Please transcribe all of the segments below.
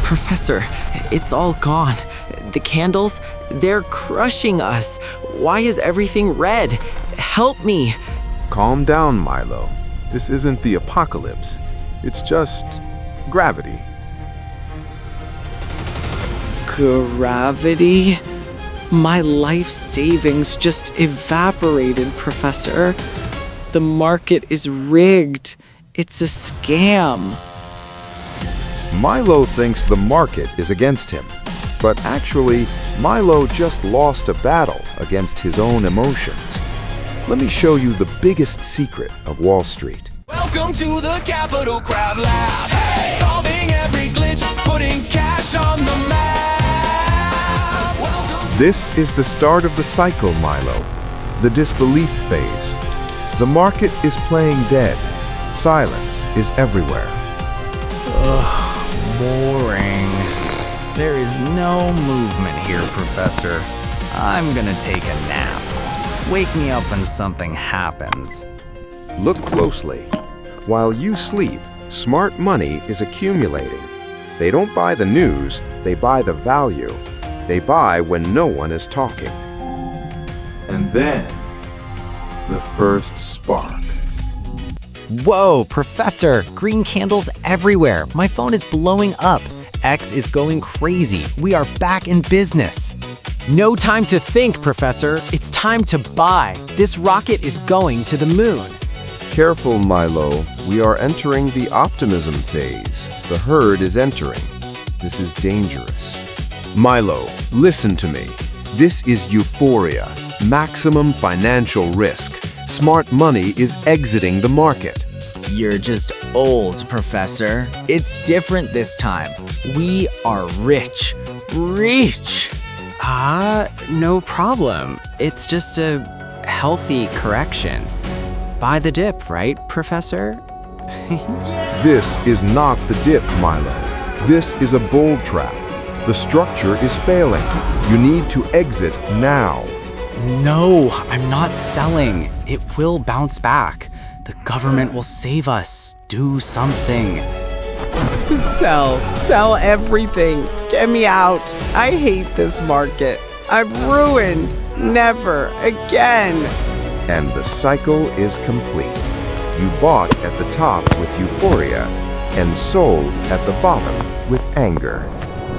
Professor, it's all gone. The candles, they're crushing us. Why is everything red? Help me. Calm down, Milo. This isn't the apocalypse. It's just gravity. Gravity? My life savings just evaporated, Professor. The market is rigged. It's a scam. Milo thinks the market is against him, but actually, Milo just lost a battle against his own emotions. Let me show you the biggest secret of Wall Street. Welcome to the Capital Crab Lab. Hey! Solving every glitch, putting cash on the map. This is the start of the cycle, Milo, the disbelief phase. The market is playing dead. Silence is everywhere. Boring. There is no movement here, Professor. I'm gonna take a nap. Wake me up when something happens. Look closely. While you sleep, smart money is accumulating. They don't buy the news, they buy the value. They buy when no one is talking. And then, the first spark. Whoa, Professor! Green candles everywhere. My phone is blowing up. X is going crazy. We are back in business. No time to think, Professor. It's time to buy. This rocket is going to the moon. Careful, Milo. We are entering the optimism phase. The herd is entering. This is dangerous. Milo, listen to me. This is Euphoria. Maximum financial risk. Smart money is exiting the market. You're just old, Professor. It's different this time. We are rich. Rich! No problem. It's just a healthy correction. Buy the dip, right, Professor? This is not the dip, Milo. This is a bull trap. The structure is failing. You need to exit now. No, I'm not selling. It will bounce back. The government will save us. Do something. Sell everything. Get me out. I hate this market. I'm ruined. Never again. And the cycle is complete. You bought at the top with euphoria and sold at the bottom with anger.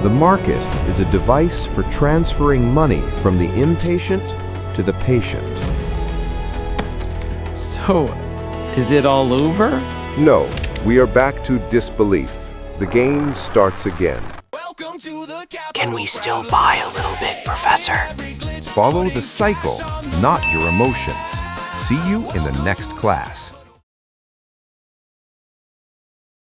The market is a device for transferring money from the impatient to the patient. So, is it all over? No, we are back to disbelief. The game starts again. Welcome to the Capital Can we still Crab buy Lab. a little bit, Professor? Follow the cycle, not your emotions. See you in the next class.